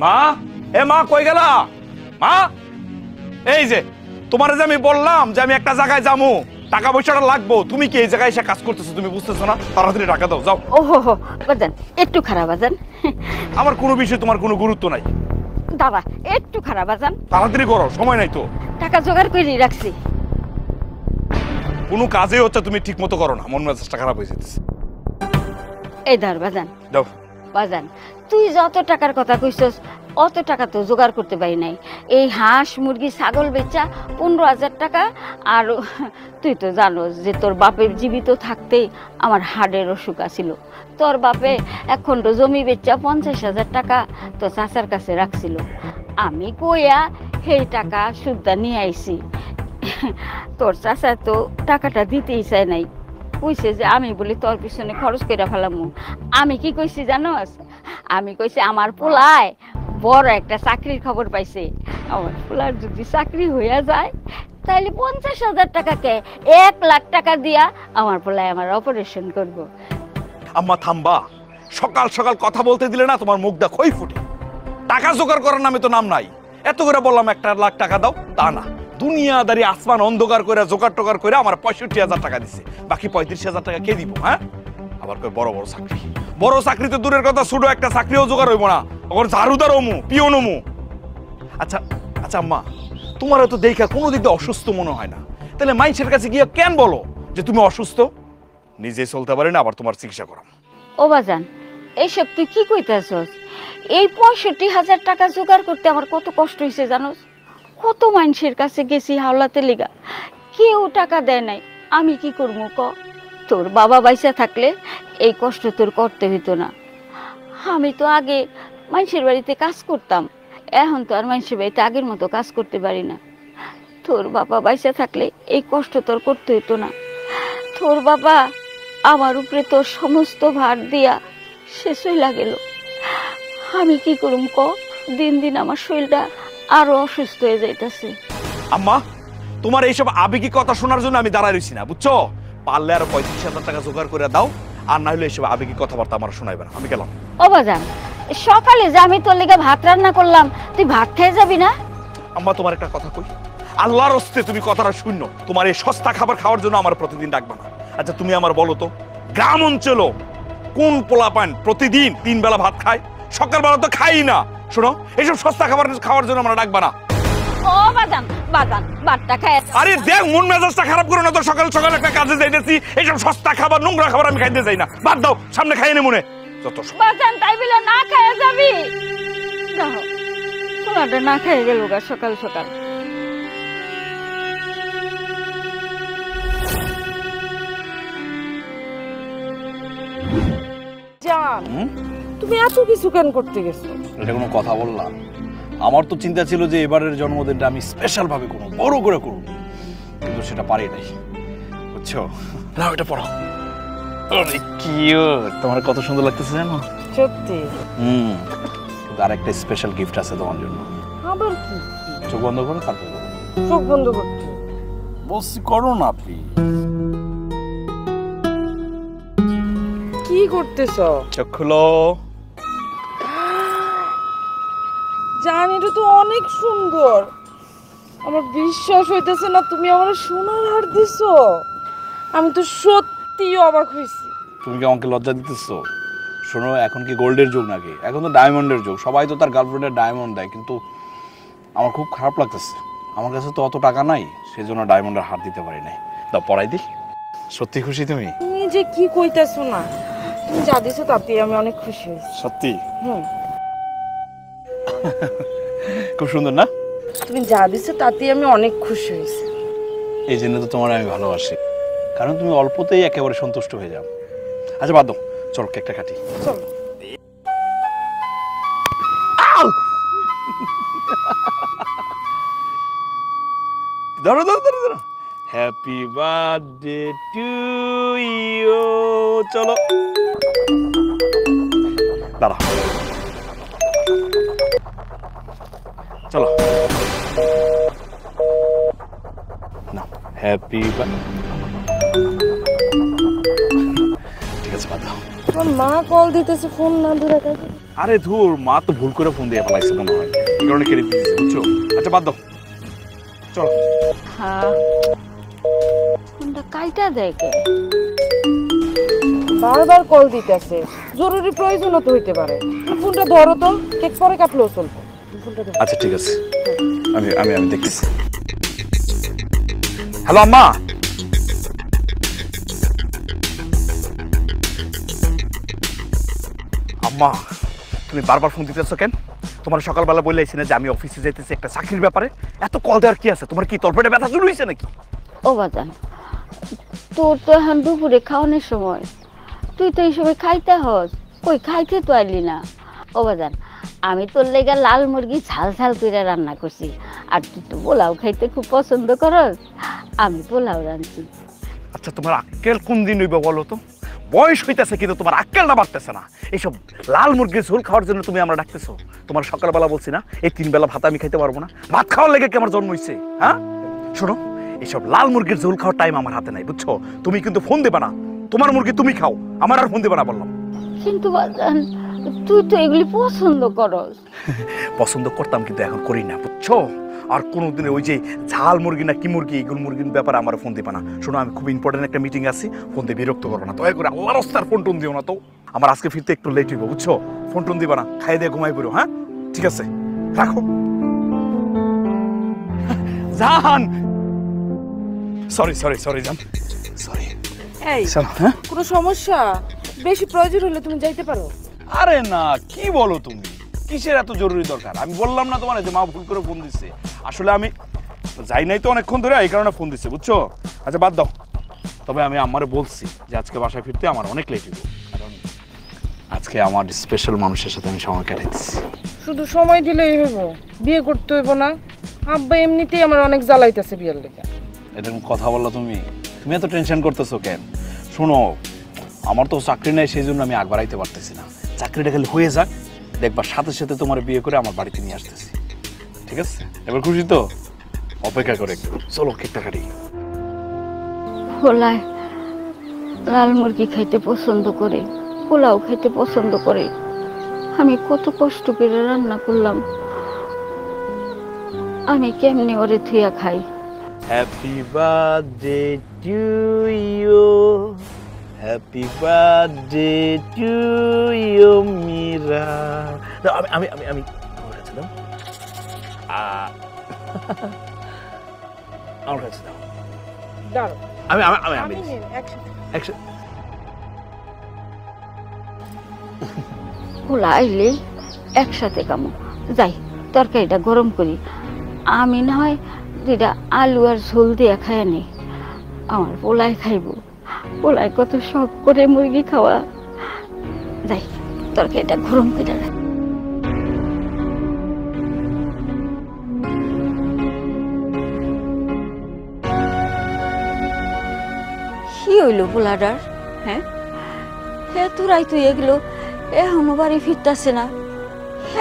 মা, এ মা কই গেলা? মা, এই যে তোমারে যে আমি বললাম যে আমি একটা জায়গায় যাবো, টাকা পয়সাটা লাগবো, তুমি কি এই জায়গায় এসে কাজ করতেছো? তুমি বুঝতেছো না? তাড়াতাড়ি টাকা দাও, যাও। ওহো বাজান, একটু খারাপ বাজান। আমার কোনো বিষয়ে তোমার কোনো গুরুত্ব নাই। দাদা একটু খারাপ বাজান, তাড়াতাড়ি করো, সময় নাই তো। টাকা জোগাড় করে রাখছি। কোনো কাজে হচ্ছে তুমি ঠিক মতো করো না, মন মেজাজটা খারাপ হয়ে যেতেছে। এই ধর বাজান। দাও। বাজান, তুই যত টাকার কথা কইছস অত টাকা তো জোগাড় করতে পারি নাই। এই হাঁস মুরগি ছাগল বেচা 15,000 টাকা। আর তুই তো জানোস যে তোর বাপের জীবিত থাকতেই আমার হাড়ের অসুখ আছিল। তোর বাপে এখন তো জমি বেচা 50,000 টাকা তো চাচার কাছে রাখছিল। আমি কইয়া সেই টাকা সুদ্ধা নিয়ে আইছি। তোর চাচা তো টাকাটা দিতেই চায় নাই, কইছে যে আমি বলি তোর পিছনে খরচ করে ফেলামু। আমি কি কইছি জানোস? আমি কইছি আমার পোলায় বড় একটা চাকরির খবর পাইছে। আমার পোলার যদি চাকরি হইয়া যায় তাহলে 50,000 টাকাকে 1 লাখ টাকা দিয়া আমার পোলায় আমার অপারেশন করব। আম্মা থামবা, সকাল সকাল কথা বলতে দিলে না তোমার মুখটা খই ফুটে। টাকা জোগাড় করার নামে তো নাম নাই। এত করে বললাম 1 লাখ টাকা দাও, তা না, দুনিয়াদারি আসমান অন্ধকার করে জোগাড় টোগাড় করে আমার 65,000 টাকা দিচ্ছে। বাকি 35,000 টাকা কে দিব? হ্যাঁ, আবার কই বড় বড় চাকরি। বড় চাকরি তো দূরের কথা, ছোট একটা চাকরিও জোগাড় হইব না। ওর ঝাড়ুদার হমু, পিয়ন হমু। আচ্ছা আচ্ছা আম্মা, তোমার তো দেখা কোনো দিক দিয়ে অসুস্থ মনে হয় না, তাহলে মাইন্সের কাছে গিয়ে কেন বলো যে তুমি অসুস্থ? নিজে চলতে পারে না, আবার তোমার চিকিৎসা করাম। ও বাজান, এইসব তুই কি কইতাছস? এই 65,000 টাকা জোগাড় করতে আমার কত কষ্ট হয়েছে জানোস? কত মানুষের কাছে গেছি হাওলাতে লিগা, কেউ টাকা দেয় নাই। আমি কি করবো ক? তোর বাবা বাইসা থাকলে এই কষ্ট তোর করতে হইতো না। আমি তো আগে মানুষের বাড়িতে কাজ করতাম, এখন তো আর মানুষের বাড়িতে আগের মতো কাজ করতে পারি না। তোর বাবা বাইসা থাকলে এই কষ্ট তোর করতে হইতো না। তোর বাবা আমার উপরে তোর সমস্ত ভার দিয়া শেষ হইলা গেল। আমি কি করুম ক? দিন দিন আমার শরীরটা আরো অসুস্থ হয়ে যাইতেছে। আম্মা, তোমার এইসব আবেগিক কথা শোনার জন্য আমি দাঁড়ায় রইছি না, বুঝছো? পারলে আর 35,000 টাকা জোগাড় করে দাও, আর না হলে এইসব আবেগিক কথাবার্তা আমার শোনাইবে না। আমি গেলাম। ও বাজান, সকালে যে আমি তোর লিগে ভাত রান্না করলাম, তুই ভাত খেয়ে যাবি না? আম্মা, তোমার একটা কথা কই, আল্লাহর হস্তে তুমি কথাটা শূন্য। তোমার এই সস্তা খাবার খাওয়ার জন্য আমার প্রতিদিন ডাকবা না। আচ্ছা তুমি আমার বলো তো, গ্রাম অঞ্চল কোন পোলাপান প্রতিদিন 3 বেলা ভাত খায়? সকালবেলা তো খাই না। শোনো, এইসব সস্তা খাবার খাওয়ার জন্য আমরা ডাকবা না। ও বাজান, বাজান ভাতটা খায়। আরে দেখ, মন মেজাজটা খারাপ করো না তো। সকাল সকাল একটা কাজে যাইতেছি, এইসব সস্তা খাবার নোংরা খাবার আমি খাইতে যাই না। বাদ দাও, সামনে খাই নে মনে যত। বাজান তাই বলে না খায় যাবি? দেখো তোমারটা না খাইয়ে গেল গা সকাল সকাল। জান, তুমি এত কিছু কেন করতে গেছো? এটা কোনো কথা বললাম? আমার তো চিন্তা ছিল যে এবারের জন্মদিনটা আমি স্পেশাল ভাবে করব, বড় করে করব, কিন্তু সেটা পারি নাই, বুঝছো? না, এটা পড়ো। আরে কিউট, তোমার কত সুন্দর লাগতেছে জানো? সত্যি? কিন্তু আরেকটা স্পেশাল গিফট আছে তোমার জন্য। আবার কি? চোখ বন্ধ করো, তারপর বলো। চোখ বন্ধ করতে বলছি করো না প্লিজ। কি করতেছো? চোখ খুলো। জান, এটা তো অনেক সুন্দর। আমার বিশ্বাস হইতেছে না তুমি আমার সোনার হার দিছো। আমি তো সত্যি অবাক হয়েছি। তুমি কি আমাকে লজ্জা দিতেছো? শোনো, এখন কি গোল্ডের যুগ নাকি? এখন তো ডায়মন্ডের যুগ। সবাই তো তার গার্লফ্রেন্ডের ডায়মন্ড দেয়, কিন্তু আমার খুব খারাপ লাগতেছে। আমার কাছে তো অত টাকা নাই, সেই জন্য ডায়মন্ডের হার দিতে পারি নাই। দাও, পড়াই দিই। সত্যি খুশি তুমি? তুমি যে কি কইতাছো না, তুমি যা দিছো তাতে আমি অনেক খুশি হয়েছি। সত্যি? হুম, খুব সুন্দর না? তুমি যা দিছো তাতে আমি অনেক খুশি হয়েছি। এই জন্য তো তোমার আমি ভালোবাসি, কারণ তুমি অল্পতেই একেবারে সন্তুষ্ট হয়ে যাও। আচ্ছা বাদ দাও, চল কেকটা কাটি। চলো। ধরো ধরো ধরো ধরো। Happy birthday to you. চলো দাঁড়া, চলো না। হ্যাপি ঠিক আছে, বাদ দাও। আমার মা কল দিতেছে, ফোন না ধরে থাকে। আরে ধুর, মা তো ভুল করে ফোন দিয়ে ফেলাইছে মনে হয়, এই কারণে কেটে দিয়েছে, বুঝছো? আচ্ছা বাদ দাও, চলো। হ্যাঁ, ফোনটা কাইটা দেয় কে? বারবার কল দিতেছে, জরুরি প্রয়োজনও তো হইতে পারে। ফোনটা ধরো তো, কেক পরে কাটলেও চলবে। ফোনটা ধরো। আচ্ছা ঠিক আছে, আমি আমি আমি দেখতেছি। হ্যালো আম্মা। আম্মা, তুমি বারবার ফোন দিতেছো কেন? তোমার সকালবেলা বললেছি না যে আমি অফিসে যেতেছি একটা চাকরির ব্যাপারে? এত কল দেওয়ার কি আছে? তোমার কি তলপেটে ব্যথা শুরু হয়েছে নাকি? ও বাজান, তোর তো এখন দুপুরে খাওয়ানোর সময়, তুই তো এই সময় খাইতে হস, কই খাইতে তো আইলি না। ও বাজান, আমি তোর লেগে লাল মুরগি ঝাল ঝাল করে রান্না করছি, আর তুই তো পোলাও খাইতে খুব পছন্দ করস, আমি পোলাও রাঁধছি। আচ্ছা তোমার আক্কেল কোন দিন হইবে বলো তো? বয়স হইতেছে কিন্তু তোমার আক্কেলটা বাড়তেছে না। এইসব লাল মুরগির ঝোল খাওয়ার জন্য তুমি আমরা ডাকতেছো? তোমার সকালবেলা বলছি না এই 3 বেলা ভাত আমি খাইতে পারবো না, ভাত খাওয়ার লেগে কি আমার জন্ম হইছে? হ্যাঁ শোনো, এইসব লাল মুরগির ঝোল খাওয়ার টাইম আমার হাতে নাই, বুঝছো? তুমি কিন্তু ফোন দেবে না, তোমার মুরগি তুমি খাও, আমার আর ফোন দেবে না বললাম। কিন্তু বাজান, তুই তো এগুলি পছন্দ করস। পছন্দ করতাম কিন্তু এখন করি না, বুঝছো? আর কোনোদিন ওই যে ঝাল মুরগি না কি মুরগি, এগুলো মুরগির ব্যাপারে আমার ফোন দিবা না। শোনো, আমি খুব ইম্পর্টেন্ট একটা মিটিং আছি, ফোন দিয়ে বিরক্ত করো না দয়া করে, আল্লাহর রাস্তার ফোন টোন দিও না তো। আমার আজকে ফিরতে একটু লেট হইব, বুঝছো? ফোন টোন দিবা না, খাই দিয়ে ঘুমাই পড়ো। হ্যাঁ ঠিক আছে, রাখো। জান, সরি সরি সরি জান, সরি। এই, হ্যাঁ কোনো সমস্যা? বেশি প্রয়োজন হলে তুমি যাইতে পারো। আরে না, কি বলো তুমি? কিসের এত জরুরি দরকার? আমি বললাম না তোমার যে মা ভুল করে ফোন দিচ্ছে, আসলে আমি যাই নাই তো অনেকক্ষণ ধরে, এই কারণে ফোন দিচ্ছে, বুঝছো? আচ্ছা বাদ দাও, তবে আমি আমারে বলছি যে আজকে বাসায় ফিরতে আমার অনেক লেট হইব, কারণ আজকে আমার স্পেশাল মানুষের সাথে আমি সময় কাটাইতেছি। শুধু সময় দিলেই হইব, বিয়ে করতে হইব না? আব্বা এমনিতেই আমার অনেক জ্বালাইতেছে বিয়ের লেগে। এরকম কথা বললা তুমি? তুমি এত টেনশন করতেছো কেন? শোনো, আমার তো চাকরি নেই, সেই জন্য আমি আগ বাড়াইতে পারতেছি না। চাকরিটা খালি হয়ে যাক, দেখবা সাথে সাথে তোমার বিয়ে করে আমার বাড়িতে নিয়ে আসতেছি, ঠিক আছে? এবার খুশি তো? অপেক্ষা করে একটু, চলো কেকটা কাটি। পোলায় লাল মুরগি খাইতে পছন্দ করে, পোলাও খাইতে পছন্দ করে, আমি কত কষ্ট করে রান্না করলাম, আমি কেমনি ওরে থুয়া খাই? Happy birthday to you, happy birthday to you Meera. আমি আমি আমি আমি আমার কাছে দাও, আমার কাছে দাও। দাঁড়ো, আমি আমি আমি আমি নিন, একসাথে। একসাথে। পোলা আইলে একসাথে কামো, যাই তরকারিটা গরম করি, আমি না হয় যেটা আলু আর ঝোল দিয়ে খায় নি, আমার পোলায় খাইব, পোলায় কত শখ করে মুরগি খাওয়া। যাই তরকারিটা গরম করে রাখ। কি হইল পোলাটার? হ্যাঁ, এত রাই তুই এগুলো এখনো বাড়ি ফিরতেছে না,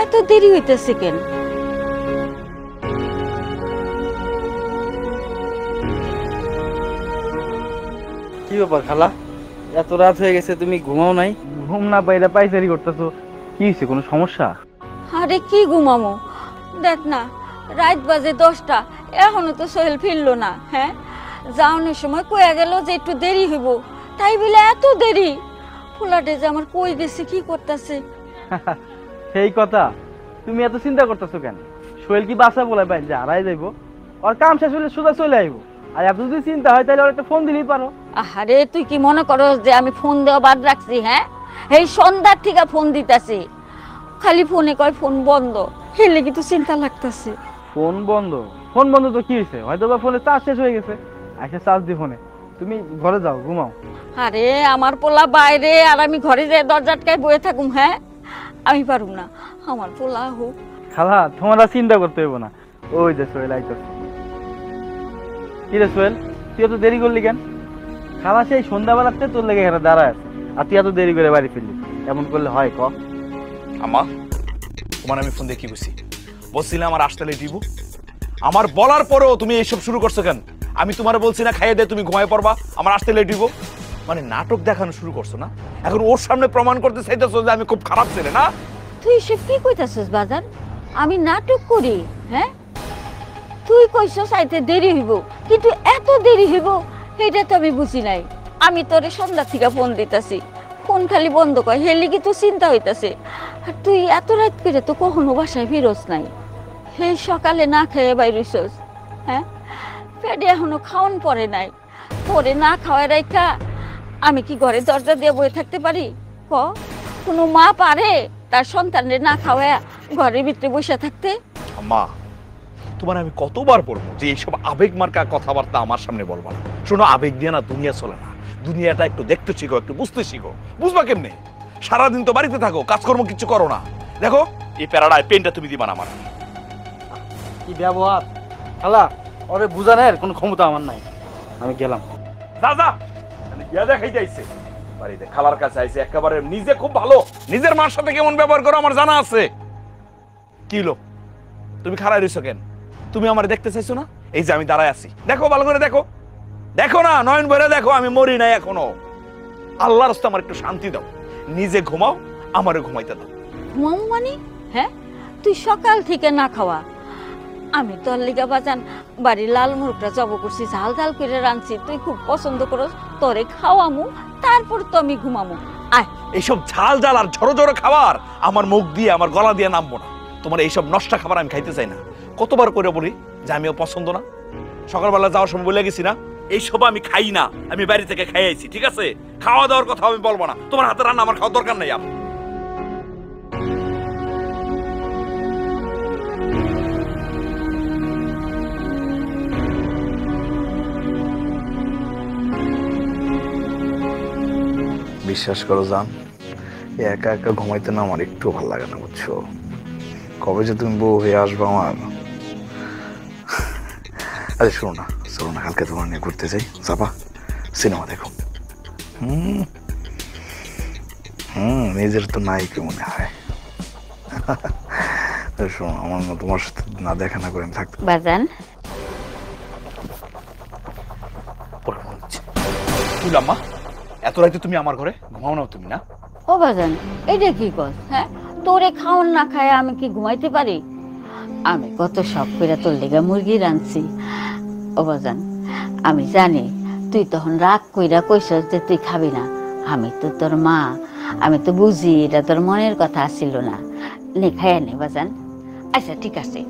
এত দেরি হইতেছে কেন? কি ব্যাপার খালা, এত রাত হয়ে গেছে, তুমি ঘুমাও নাই? ঘুম না পাইলে পাইচারি করতেছো, কি হয়েছে, কোনো সমস্যা? আরে কি ঘুমামো, দেখ না রাত বাজে 10টা, এখনো তো সোহেল ফিরলো না। হ্যাঁ, যাওয়ানোর সময় কয়ে গেল যে একটু দেরি হইব, তাই বলে এত দেরি? পোলাটে যে আমার কই গেছে, কি করতেছে? সেই কথা, তুমি এত চিন্তা করতেছো কেন? সোহেল কি বাসা বলে পাই যে হারাই যাইবো? ওর কাম শেষ হলে সোজা চলে আইব, আর এত যদি চিন্তা হয় তাহলে ওর একটা ফোন দিলেই পারো। আরে তুই কি মনে করস যে আমি ফোন দেওয়া বাদ রাখছি? হ্যাঁ, এই সন্ধ্যার থেকে ফোন দিতেছি, খালি ফোনে কয় ফোন বন্ধ, হেলে কি তো চিন্তা লাগতেছে। ফোন বন্ধ? ফোন বন্ধ তো কি হয়েছে, হয়তো বা ফোনে চার্জ শেষ হয়ে গেছে, আচ্ছা চার্জ দি ফোনে, তুমি ঘরে যাও, ঘুমাও। আরে আমার পোলা বাইরে, আর আমি ঘরে যে দরজা আটকায় বয়ে থাকুম? হ্যাঁ, আমি পারুম না, আমার পোলা হোক। খালা তোমার আর চিন্তা করতে হইব না, ওই যে সোহেল আইতেছে। কি রে সোহেল, তুই এত দেরি করলি কেন? খালা সেই সন্ধ্যাবেলাতে তোর লেগে এখানে দাঁড়ায় আছে, আর তুই এত দেরি করে বাড়ি ফিরলি, এমন করলে হয় ক? আমা, তোমার আমি ফোন দিয়ে কি বুঝছি? বলছিলাম আমার আসতে লেট হইব, আমার বলার পরেও তুমি এইসব শুরু করছো কেন? আমি তোমার বলছি না খাইয়ে দে তুমি ঘুমায় পড়বা, আমার আসতে লেট হইব? মানে নাটক দেখানো শুরু করছো না? এখন ওর সামনে প্রমাণ করতে চাইতেছো যে আমি খুব খারাপ ছেলে না? তুই সে কি কইতাছিস বাজান? আমি নাটক করি? হ্যাঁ, তুই কইছস আইতে দেরি হইব, কিন্তু এত দেরি হইব এটা তো আমি বুঝি নাই। আমি তোরে সন্ধ্যা থেকে ফোন দিতাছি, ফোন খালি বন্ধ কর, হের লিগে তো চিন্তা হইতাছে। আর তুই এত রাত করে তো কখনো বাসায় ফিরোস নাই, সেই সকালে না খেয়ে বাইরিছস। হ্যাঁ, পেটে এখনো খাওয়ান পরে নাই, পরে না খাওয়াই রাইখা আমি কি ঘরে দরজা দিয়ে বসে থাকতে পারি? ক, কোনো মা পারে তার সন্তানরে না খাওয়ায় ঘরের ভিতরে বসে থাকতে? মা, তোমার আমি কতবার বলবো যে এইসব আবেগ মার্কা কথাবার্তা আমার সামনে বলবা না। শোনো, আবেগ দিয়ে না দুনিয়া চলে না, দুনিয়াটা একটু দেখতে শিখো, একটু বুঝতে শিখো। বুঝবা কেমনে? সারাদিন তো বাড়িতে থাকো, কাজকর্ম কিছু করো না। দেখো এই প্যারাডায় পেনটা তুমি দিবা না আমার। কি ব্যবহার খালা, ওরে বুঝানোর কোনো ক্ষমতা আমার নাই। আমি গেলাম। যা যা, ইয়া দেখাই যাইছে বাড়িতে, খালার কাছে আইছে একেবারে নিজে খুব ভালো, নিজের মার সাথে কেমন ব্যবহার করো আমার জানা আছে। কি হলো, তুমি খাড়াই রইছো কেন? তুমি আমার দেখতে চাইছো না? এই যে আমি দাঁড়ায় আছি, দেখো ভালো করে দেখো, দেখো না, নয়ন ভরে দেখো, আমি মরি নাই এখনো। আল্লাহর রাস্তায় আমার একটু শান্তি দাও, নিজে ঘুমাও, আমারও ঘুমাইতে দাও। ঘুমাবো মানে? হ্যাঁ, তুই সকাল থেকে না খাওয়া। আমি তোর লিগা বাজান বাড়ির লাল মুরগটা জব করছি, ঝাল ঝাল করে রাঁধছি, তুই খুব পছন্দ করস, তোরে খাওয়ামু, তারপর তো আমি ঘুমামু। আয়। এইসব ঝাল ঝাল আর ঝড়ো ঝড়ো খাবার আমার মুখ দিয়ে, আমার গলা দিয়ে নামবো না। তোমার এইসব নষ্ট খাবার আমি খাইতে চাই না। কতবার করে বলি যে আমিও পছন্দ না। সকালবেলা যাওয়ার সময় বলে গেছি না, এইসব আমি খাই না, আমি বাড়ি থেকে খাই আইছি, ঠিক আছে? খাওয়া দাওয়ার কথা আমি বলবো না, তোমার হাতে রান্না আমার খাওয়ার দরকার নাই। বিশ্বাস করো জান, একা একা ঘুমাইতে না আমার একটু ভালো লাগে না, বুঝছো? কবে যে তুমি বউ হয়ে আসবো আমার। আরে শোনো না, চলো না, কালকে তোমার নিয়ে ঘুরতে যাই, যাবা? সিনেমা দেখো। নিজের তো নাই কি মনে হয়। শোনো, আমার না তোমার সাথে না দেখা না করে আমি থাকতে বাজান, তুলাম্মা, এত রাতে তুমি আমার ঘরে ঘুমাও না তুমি? না ও বাজান, এইটা কি কস? হ্যাঁ, তোরে খাওন না খায় আমি কি ঘুমাইতে পারি? আমি কত শখ করে তোর লেগা মুরগি রাঁধছি। ও বাজান, আমি জানি তুই তখন রাগ কইরা কইছস যে তুই খাবি না। আমি তো তোর মা, আমি তো বুঝি এটা তোর মনের কথা ছিল না। নে খাইয়া নে বাজান। আচ্ছা ঠিক আছে,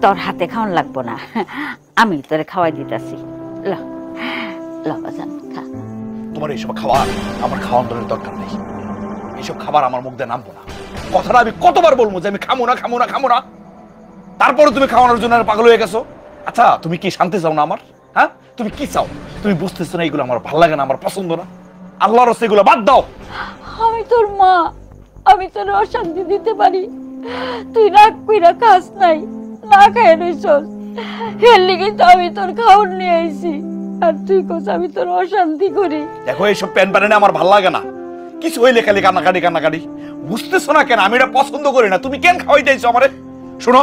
তোর হাতে খাওয়ান লাগবো না, আমি তোরে খাওয়াই দিতেছি। ল ল বাজান, খা। তোমার এইসব খাবার আমার খাওয়ানোর দরকার নেই, এইসব খাবার আমার মুখ দিয়ে নামবো না। কথাটা আমি কতবার বলবো যে আমি খামো না, খামো না, খামো না, তারপরে তুমি খাওয়ানোর জন্য পাগল হয়ে গেছো। আচ্ছা, তুমি কি শান্তি চাও না আমার? হ্যাঁ, তুমি কি চাও? তুমি বুঝতেছো না এগুলো আমার ভালো লাগে না, আমার পছন্দ না। আল্লাহর রাস্তায় এগুলো বাদ দাও। আমি তোর মা, আমি তোর অশান্তি দিতে পারি? তুই রাগ কইরা খাস নাই, না খায় রইছস, এর লিগে তো আমি তোর খাওয়ার নিয়ে আইছি, আর তুই কস আমি তোর অশান্তি করি। দেখো, এইসব প্যান প্যানে আমার ভালো লাগে না, কিছু হইলে খালি কান্নাকাটি কান্নাকাটি। বুঝতেছো না কেন? আমি এটা পছন্দ করি না, তুমি কেন খাওয়াই দিয়েছো আমারে? শোনো,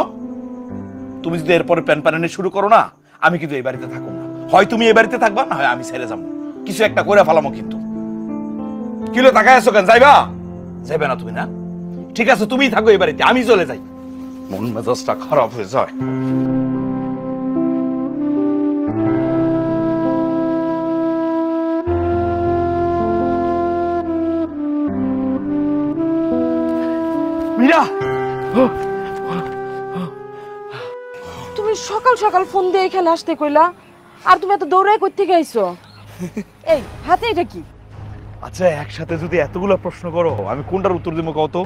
তুমি যদি এরপরে প্যান প্যানে শুরু করো না, আমি কিন্তু এই বাড়িতে থাকবো না। হয় তুমি এই বাড়িতে থাকবা, না হয় আমি ছেড়ে যাবো, কিছু একটা করে ফেলামো। কিন্তু কিলো তাকায় আছো কেন? যাইবা? যাইবে না তুমি? না ঠিক আছে, তুমিই থাকো এই বাড়িতে, আমি চলে যাই। মন মেজাজটা খারাপ হয়ে যায়। মীরা, তুমি সকাল সকাল ফোন দিয়ে এখানে আসতে কইলা, আর তুমি এত দৌড়াই কই থেকে আইছো? এই হাতে এটা কি? আচ্ছা, একসাথে যদি এতগুলো প্রশ্ন করো, আমি কোনটার উত্তর দিব কত?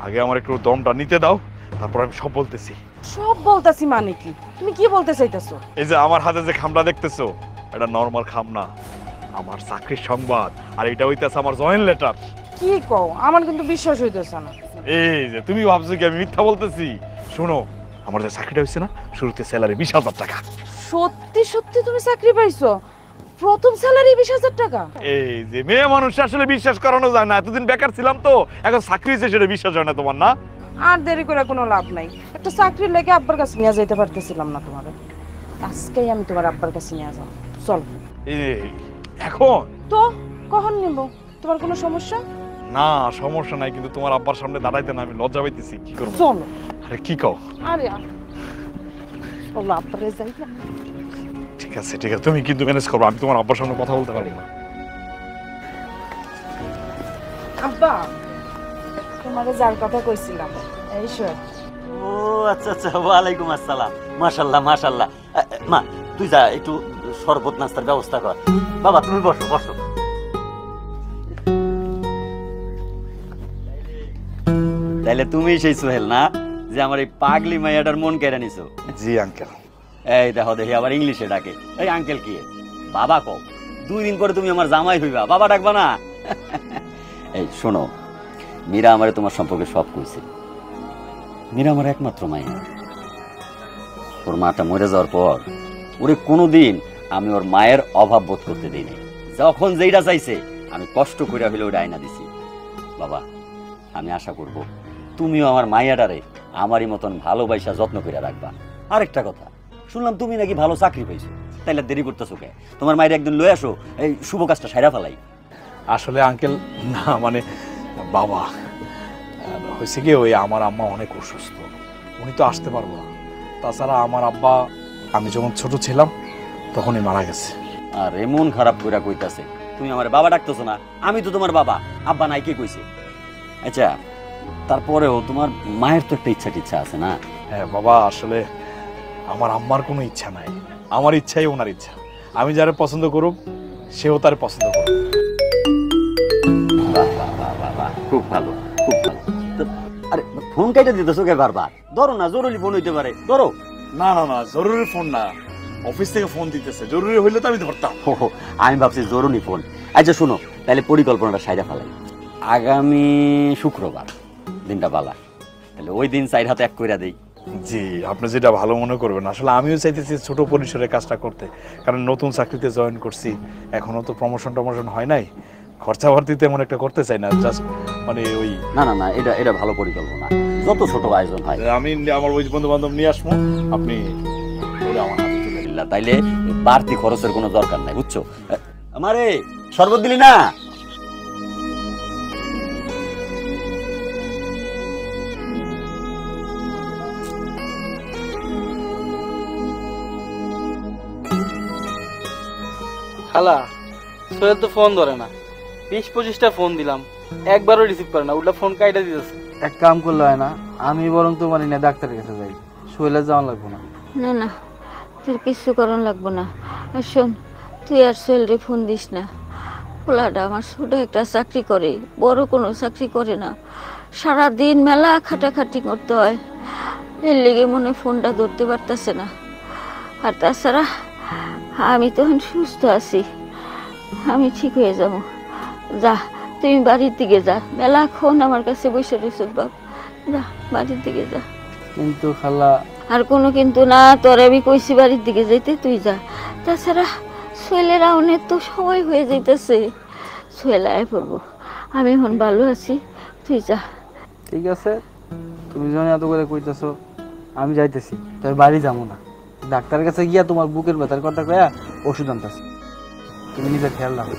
আগে আমার একটু দমটা নিতে দাও, তারপর আমি সব বলতেছি। সব বলতাছি মানে কি? তুমি কি বলতে চাইতেছো? এই যে আমার হাতে যে খামটা দেখতেছো, এটা নরমাল খাম না, আমার চাকরির সংবাদ, আর এটা হইতেছে আমার জয়েন লেটার। কি কও? আমার কিন্তু বিশ্বাস হইতেছে না। এই যে তুমি ভাবছো কি আমি মিথ্যা বলতেছি? শোনো, আমার যে চাকরিটা হয়েছে না, শুরুতে স্যালারি 20,000 টাকা। সত্যি সত্যি তুমি চাকরি পাইছো? প্রথম স্যালারি 20,000 টাকা? এই যে মেয়ে মানুষ আসলে বিশ্বাস করানো যায় না, এতদিন বেকার ছিলাম তো, এখন চাকরি হয়েছে সেটা বিশ্বাস হয় না তোমার? না, আর দেরি করে কোনো লাভ নাই। একটা চাকরির লেগে আব্বার কাছে নিয়ে যাইতে পারতেছিলাম না তোমার, আজকেই আমি তোমার আব্বার কাছে নিয়ে যাবো। চল। এই এখন তো কখন নেব? তোমার কোনো সমস্যা? না সমস্যা নাই, কিন্তু তোমার আব্বার সামনে দাঁড়াইতে না আমি লজ্জা পাইতেছি, কি করবো? চলো। আরে কি কও? আরে চলো আপনারে যাই না। ঠিক আছে ঠিক আছে, তুমি কিন্তু ম্যানেজ করবো, আমি তোমার আব্বার সামনে কথা বলতে পারবো না। আব্বা তোমারে যার কথা কইছিলাম এই শোন। ও আচ্ছা আচ্ছা, ওয়ালাইকুম আসসালাম। মাশাল্লাহ মাশাল্লাহ। মা তুই যা, একটু শরবত নাস্তার ব্যবস্থা কর। বাবা তুমি বসো বসো। তাইলে তুমি সেই সোহেল না, যে আমার এই পাগলি মাইয়াটার মন কেড়ে নিছো? জি আঙ্কেল। এই দেখো দেখি আবার ইংলিশে ডাকে। এই আঙ্কেল কি? বাবা কও। 2 দিন পরে তুমি আমার জামাই হইবা, বাবা ডাকবা না? এই শোনো, মীরা আমারে তোমার সম্পর্কে সব কইছে। মীরা আমার একমাত্র মাইয়া। ওর মাটা মরে যাওয়ার পর ওরে কোনোদিন আমি ওর মায়ের অভাব বোধ করতে দিই নাই। যখন যেইটা চাইছে আমি কষ্ট করে হইলে ওটা আয়না দিছি। বাবা আমি আশা করব তুমিও আমার মাইয়াটারে আমারই মতন ভালোবাসা যত্ন করে রাখবা। আরেকটা কথা, শুনলাম তুমি নাকি ভালো চাকরি পাইছো, তাইলে দেরি করতেছো কে? তোমার মায়ের একদিন লয়ে আসো, এই শুভ কাজটা সাইরা ফেলাই। আসলে আঙ্কেল না মানে বাবা হয়েছে কি, ওই আমার আম্মা অনেক অসুস্থ, উনি তো আসতে পারবো না। তাছাড়া আমার আব্বা আমি যখন ছোট ছিলাম তখনই মারা গেছে। আর এমন খারাপ কইরা কইতাছে, তুমি আমার বাবা ডাকতেছো না? আমি তো তোমার বাবা, আব্বা নাই কে কইছে? আচ্ছা তারপরেও তোমার মায়ের তো একটা ইচ্ছা আছে না? হ্যাঁ বাবা, আসলে আমার আম্মার কোনো ইচ্ছা নাই, আমার ইচ্ছাই ওনার ইচ্ছা। আমি যারা পছন্দ করুক সেও তার পছন্দ করুক। খুব ভালো খুব ভালো। আরে ফোন কেটে দিতেছো কে বারবার? ধরো না, জরুরি ফোন হইতে পারে, ধরো। না না না, জরুরি ফোন না, অফিস থেকে ফোন দিতেছে, জরুরি হইলে তো আমি ধরতাম। আমি ভাবছি জরুরি ফোন। আচ্ছা শোনো, তাহলে পরিকল্পনাটা সাইডা ফেলাই। আগামী শুক্রবার দিনটা বালা, তাহলে ওই দিন সাইড হাতে এক কইরা দেই। জি, আপনি যেটা ভালো মনে করবেন। আসলে আমিও চাইতেছি ছোট পরিসরে কাজটা করতে, কারণ নতুন চাকরিতে জয়েন করছি, এখনো তো প্রমোশন টমোশন হয় নাই, খরচা ভর্তিতে এমন একটা করতে চাই না, জাস্ট মানে ওই। না না না, এটা এটা ভালো পরিকল্পনা, যত ছোট আয়োজন হয়। আমি আমার ওই বন্ধু বান্ধব নিয়ে আসবো, আপনি ওরা আমার হাতে তুলে দিন। তাইলে বাড়তি খরচের কোনো দরকার নাই, বুঝছো? আমারে শরবত দিলি না? খালা সোহেল তো ফোন ধরে না, 20-25টা ফোন দিলাম, একবারও রিসিভ করে না, উল্টা ফোন কাইটা দিতেছে। এক কাম করলে হয় না, আমি বরং তোমার না ডাক্তারের কাছে যাই, সোহেলের যাওয়া লাগবো না। না না, তোর কিছু করণ লাগবো না। আর শোন, তুই আর সোহেলরে ফোন দিস না। পোলাটা আমার ছোট একটা চাকরি করে, বড় কোনো চাকরি করে না, সারাদিন মেলা খাটাখাটি করতে হয়, এর লেগে মনে হয় ফোনটা ধরতে পারতেছে না। আর তাছাড়া আমি তখন সুস্থ আছি, আমি ঠিক হয়ে যাব। যা তুমি বাড়ির দিকে যা, মেলাক্ষণ আমার কাছে বসে রয়েছ বাপ, যা বাড়ির দিকে যা। কিন্তু খালা। আর কোনো কিন্তু না, তোর আমি কইছি বাড়ির দিকে যাইতে, তুই যা। তাছাড়া সোহেলের অনেক তো সময় হয়ে যাইতেছে, সোহেল আয় পড়বো, আমি এখন ভালো আছি, তুই যা। ঠিক আছে, তুমি যখন এত করে কইতেছো আমি যাইতেছি, তবে বাড়ি যাবো না, ডাক্তারের কাছে গিয়া তোমার বুকের ব্যথার কথা কয়া ওষুধ আনতেছি, তুমি নিজের খেয়াল রাখো।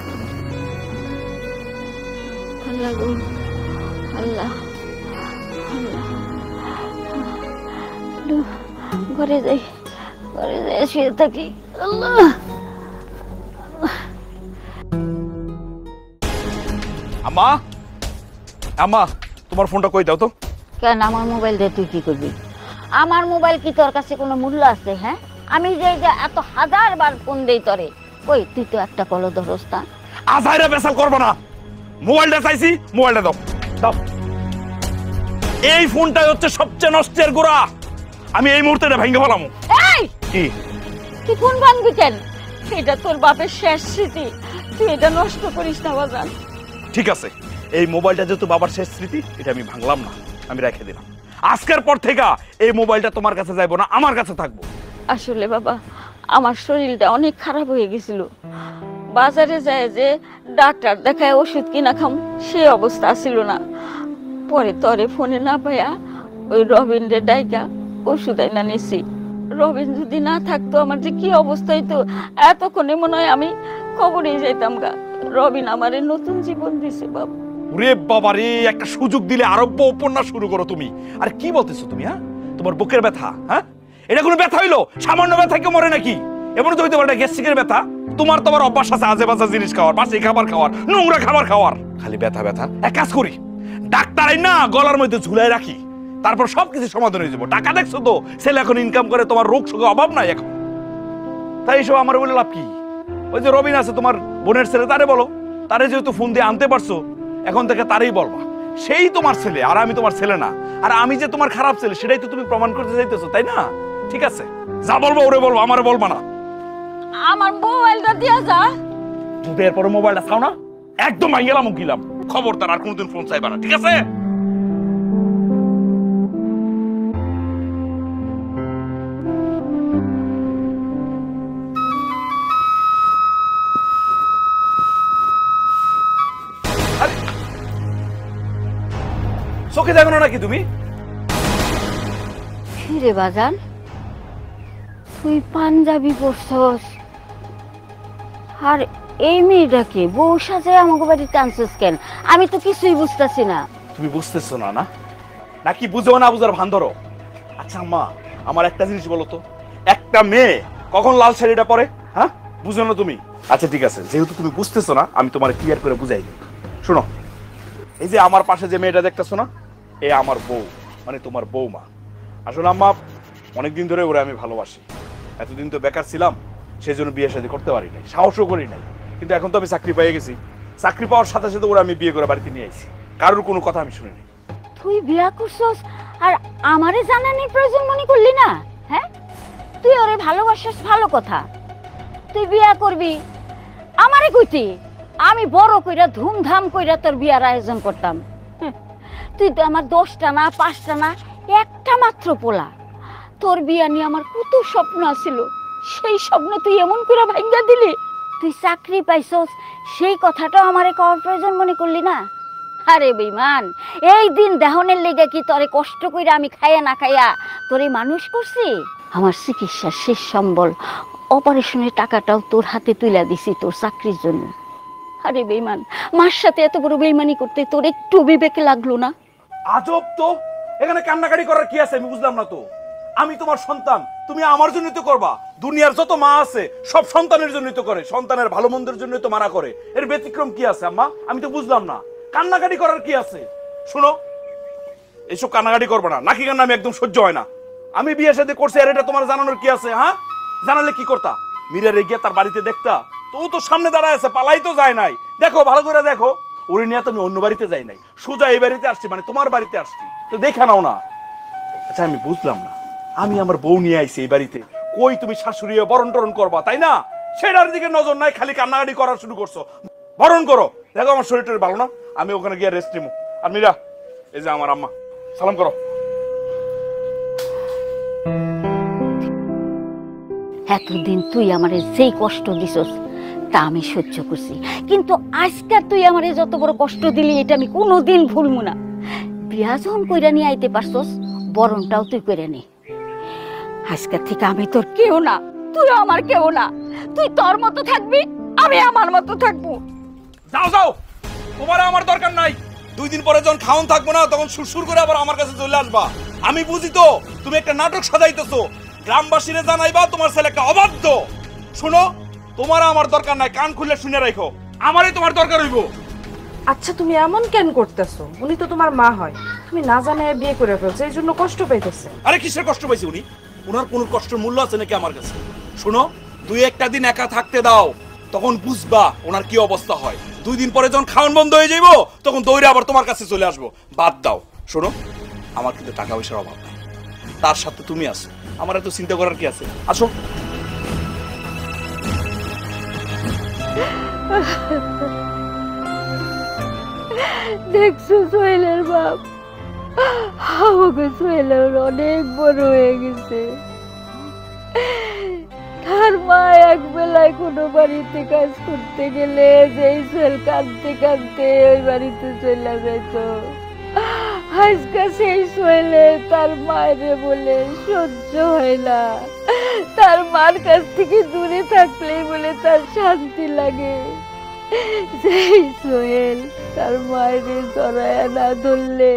আল্লাহ গো, আল্লাহ আল্লাহ, ঘরে যাই, ঘরে যাই, শুয়ে থাকি। আল্লাহ, আম্মা আম্মা, তোমার ফোনটা কই দাও তো। কেন আমার মোবাইল দিয়ে তুই কি করবি? আমার মোবাইল কি তোর কাছে কোনো মূল্য আছে? হ্যাঁ, আমি যে এত হাজারবার ফোন দেই তরে, কই তুই তো একটা কল ধরস না। আজাইরা বেসাল করবো না, মোবাইলটা চাইছি, মোবাইলটা দাও দাও। এই ফোনটাই হচ্ছে সবচেয়ে নষ্টের গোড়া, আমি এই মুহূর্তে এটা ভেঙে ফেলাম। এই কি তুই ফোন ভাঙবি কেন? এটা তোর বাপের শেষ স্মৃতি, তুই এটা নষ্ট করিস না বাজান। ঠিক আছে, এই মোবাইলটা যেহেতু বাবার শেষ স্মৃতি, এটা আমি ভাঙলাম না, আমি রেখে দিলাম। আজকের পর থেকে এই মোবাইলটা তোমার কাছে যাইবো না, আমার কাছে থাকবো। আসলে বাবা, আমার শরীরটা অনেক খারাপ হয়ে গেছিল, বাজারে যায় যে ডাক্তার দেখায় ওষুধ কিনা খাম সেই অবস্থা ছিল না। পরে তরে ফোনে না পাইয়া ওই রবিন রে ডাইকা ওষুধ আইনা নিছি। রবিন যদি না থাকতো আমার যে কি অবস্থা হইতো, এতক্ষণে মনে হয় আমি কবরে যাইতাম গা। রবিন আমারে নতুন জীবন দিছে বাবা। ওরে বাবা রে, একটা সুযোগ দিলে আরব্য উপন্যাস শুরু করো তুমি। আর কি বলতেছো তুমি? হ্যাঁ, তোমার বুকের ব্যথা, হ্যাঁ এটা কোনো ব্যথা হইলো? সামান্য ব্যথা কেউ মরে নাকি? এমন তো হইতে পারে গ্যাস্ট্রিকের ব্যথা। তোমার অভ্যাস আছে আজে বাজে জিনিস খাওয়ার, বাসি খাবার খাওয়ার, নোংরা খাবার খাওয়ার, খালি ব্যথা ব্যথা। এক কাজ করি, ডাক্তার না গলার মধ্যে ঝুলাই রাখি, তারপর সবকিছু সমাধান হয়ে যাবো। টাকা দেখছো তো, ছেলে এখন ইনকাম করে, তোমার রোগ শোকের অভাব নাই এখন। তাই এইসব আমার বলে লাভ কি? ওই যে রবিন আছে তোমার বোনের ছেলে, তারে বলো। তারে যেহেতু ফোন দিয়ে আনতে পারছো, এখন থেকে তারই বলবা। সেই তোমার ছেলে, আর আমি তোমার ছেলে না। আর আমি যে তোমার খারাপ ছেলে সেটাই তো তুমি প্রমাণ করতে চাইতেছো, তাই না? ঠিক আছে, যা বলবো ওরে বলবো, আমারে বলবা না। আমার মোবাইলটা দিয়া যা। যদি এরপরে মোবাইলটা চাও না, একদম ভাঙ্গেলাম গিলাম। খবরদার আর কোনোদিন ফোন চাইবা না, ঠিক আছে? চোখে দেখো না নাকি তুমি? রে বাজান, তুই পাঞ্জাবি পরছস আর এই মেয়েটাকে বউ সাজে আমাকে বাড়িতে আনছিস কেন? আমি তো কিছুই বুঝতেছি না। তুমি বুঝতেছো না না, নাকি বুঝো না বুঝার ভান ধরো? আচ্ছা আম্মা, আমার একটা জিনিস বলো তো, একটা মেয়ে কখন লাল শাড়িটা পরে? হ্যাঁ, বুঝো না তুমি? আচ্ছা ঠিক আছে, যেহেতু তুমি বুঝতেছো না, আমি তোমার ক্লিয়ার করে বুঝাই দিই। শোনো, এই যে আমার পাশে যে মেয়েটা দেখতেছো না, এ আমার বউ, মানে তোমার বউমা। আসলে আম্মা, অনেকদিন ধরে ওরা আমি ভালোবাসি। এতদিন তো বেকার ছিলাম, সেই জন্য বিয়ে শাদী করতে পারি নাই, সাহসও করি নাই। কিন্তু এখন তো আমি চাকরি পেয়ে গেছি, চাকরি পাওয়ার সাথে সাথে ওরা আমি বিয়ে করে বাড়িতে নিয়ে আইছি। কারোর কোনো কথা আমি শুনিনি। তুই বিয়া করছস আর আমারে জানানোর প্রয়োজন মনে করলি না? হ্যাঁ, তুই ওরে ভালোবাসিস, ভালো কথা। তুই বিয়া করবি, আমারে কইতি আমি বড় কইরা ধুমধাম কইরা তোর বিয়ার আয়োজন করতাম। তুই তো আমার 10টা না 5টা না, একটা মাত্র পোলা। তোর বিয়া নিয়ে আমার কত স্বপ্ন আছিল, সেই স্বপ্ন তুই এমন করে ভাঙ্গা দিলি। তুই চাকরি পাইছস, সেই কথাটাও আমারে কওয়ার প্রয়োজন মনে করলি না? আরে বেঈমান, এই দিন দেহনের লেগে কি তোরে কষ্ট কইরা আমি খাইয়া না খাইয়া তোরে মানুষ করছি? আমার চিকিৎসার শেষ সম্বল, অপারেশনের টাকাটাও তোর হাতে তুলে দিছি তোর চাকরির জন্য। আরে বেঈমান, মার সাথে এত বড় বেঈমানি করতে তোর একটু বিবেকে লাগলো না? আজব তো, এখানে কান্নাকাটি করার কি আছে? আমি বুঝলাম না তো। আমি তোমার সন্তান, তুমি আমার জন্যই তো করবা। দুনিয়ার যত মা আছে সব সন্তানের জন্যই তো করে, সন্তানের ভালো মন্দের জন্যই তো মানা করে। এর ব্যতিক্রম কি আছে আম্মা? আমি তো বুঝলাম না, কান্নাকাটি করার কি আছে? শোনো, এইসব কান্নাকাটি করবে না, নাকি কান্না আমি একদম সহ্য হয় না। আমি বিয়ের সাথে করছি, আর এটা তোমার জানানোর কি আছে? হ্যাঁ, জানালে কি করতা? মিরারে গিয়ে তার বাড়িতে দেখতা তো? ও তো সামনে দাঁড়ায় আছে, পালাই তো যায় নাই। দেখো, ভালো করে দেখো, ওরে নিয়ে তো আমি অন্য বাড়িতে যাই নাই, সোজা এই বাড়িতে আসছি, মানে তোমার বাড়িতে আসছি। তো দেখা নাও না। আচ্ছা আমি বুঝলাম না, আমি আমার বউ নিয়ে আইছি এই বাড়িতে, কই তুমি শাশুড়ি বরণ টরণ করবা, তাই না? সেটার দিকে নজর নাই, খালি কান্নাকাটি করা শুরু করছো। বরণ করো, দেখো আমার শরীরটা ভালো না, আমি ওখানে গিয়ে রেস্ট নিবো। আর মীরা, এই যে আমার আম্মা, সালাম করো। এতদিন তুই আমারে যেই কষ্ট দিছস তা আমি সহ্য করছি, কিন্তু আজকে তুই আমারে যত বড় কষ্ট দিলি এটা আমি কোনোদিন ভুলবো না। বিয়া যখন কইরা নিয়ে আইতে পারছস, বরণটাও তুই করে নে। আজকে থেকে আমি তোর কেউ না, তুই আমার কেউ না। তুই তোর মতো থাকবি, আমি আমার মতো থাকবো। যাও যাও, তোমার আমার দরকার নাই। 2 দিন পরে যখন খাওন থাকবো না, তখন সুরসুর করে আবার আমার কাছে চলে আসবা। আমি বুঝি তো তুমি একটা নাটক সাজাইতেছো, গ্রামবাসীরা জানাইবা তোমার ছেলে একটা অবাধ্য। শোনো, তোমার আমার দরকার নাই, কান খুলে শুনে রাখো, আমারই তোমার দরকার হইব। আচ্ছা তুমি এমন কেন করতেছো? উনি তো তোমার মা হয়, তুমি না জানে বিয়ে করে ফেলছো, এই জন্য কষ্ট পাইতেছে। আরে কিসের কষ্ট পাইছে উনি? ওনার কোন কষ্টের মূল্য আছে নাকি আমার কাছে? শোনো, 2-1টা দিন একা থাকতে দাও, তখন বুঝবা ওনার কি অবস্থা হয়। 2 দিন পরে যখন খাওয়ান বন্ধ হয়ে যাইবো, তখন দৌড়ে আবার তোমার কাছে চলে আসবো। বাদ দাও। শোনো, আমার কিন্তু টাকা পয়সার অভাব নাই, তার সাথে তুমি আসো, আমার এত চিন্তা করার কি আছে? আসো। দেখছো সোহেলের বাপ, আমাকে সোহেলের অনেক বড় হয়ে গেছে। তার মা এক বেলায় কোনো বাড়িতে কাজ করতে গেলে যেই সোহেল কাঁদতে কাঁদতে ওই বাড়িতে চলে যেত। আজকে সেই সোহেলে তার মায়েরে বলে সহ্য হয় না, তার মার কাছ থেকে দূরে থাকলেই বলে তার শান্তি লাগে। সেই সোহেল তার মায়ের জড়ায় না ধরলে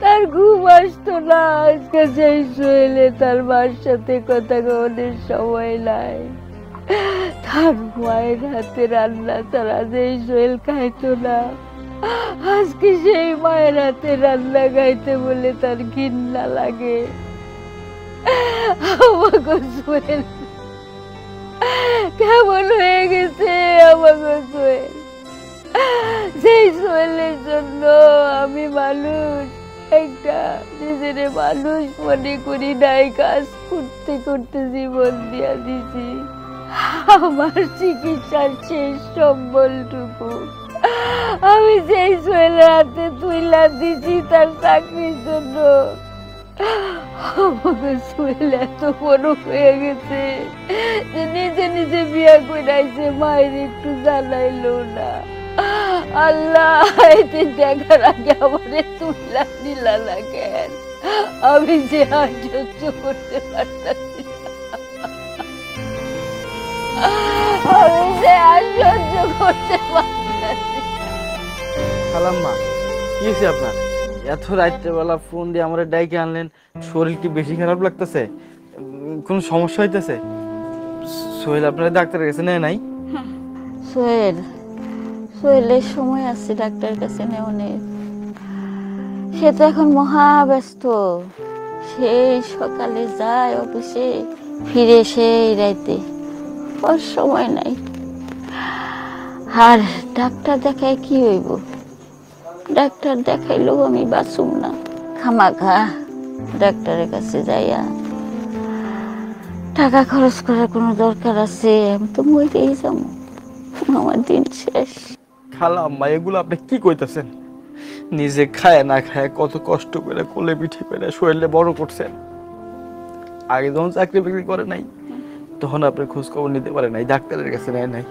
তার ঘুম আসতো না। আজকে সেই সোহেলে তার মার সাথে কথা কওয়ার সময় নাই। তার মায়ের হাতে রান্না ছাড়া যেই সোহেল খাইতো না, আজকে সেই মায়ের হাতে রান্না খাইতে বলে তার ঘৃণা লাগে। আমাকে সোহেল কেমন হয়ে গেছে, আমাকে সোহেল। সেই সোহেলের জন্য আমি মানুষ, একটা নিজের মানুষ মনে করি নাই, কাজ করতে করতে জীবন দিয়া দিছি। আমার চিকিৎসার শেষ সম্বলটুকু আমি যেই সোহেলের হাতে তুইলা দিছি তার চাকরির জন্য। আমাকে সোহেল এত বড় হয়ে গেছে যে নিজে নিজে বিয়ে করাইছে, মায়ের একটু জানাইলো না। আল্লাহ, এতে দেখার আগে আমারে তুইলা দিলা না কেন? আমি যে আর সহ্য করতে পারতাছি না, আমি যে আর সহ্য করতে পারতাছি। খালাম্মা, কি হয়েছে আপনার? এত রাত্রেবেলা ফোন দিয়ে আমার ডাইকে আনলেন, শরীর কি বেশি খারাপ লাগতেছে? কোনো সমস্যা হইতেছে? সোহেল আপনার ডাক্তারের কাছে নেয় নাই? সোহেলের সময় আছে ডাক্তারের কাছে নেওয়ার। সে তো এখন মহা ব্যস্ত। সেই সকালে যায় অফিসে, ফিরে সেই রাইতে, ওর সময় নাই। আর ডাক্তার দেখায় কি হইব? ডাক্তার দেখাইলেও আমি বাঁচুম না। খামাখা ডাক্তারের কাছে যাইয়া টাকা খরচ করার কোনো দরকার আছে? আমি তো মরেই যাবো, আমার দিন শেষ। খালাম্মা, এগুলো আপনি কি কইতেছেন? নিজে খায় না খায় কত কষ্ট করে কোলে পিঠে করে শরীরে বড় করছেন। আগে যখন চাকরি বাকরি করে নাই তখন আপনি খোঁজ খবর নিতে পারে নাই, ডাক্তারের কাছে নেয় নাই,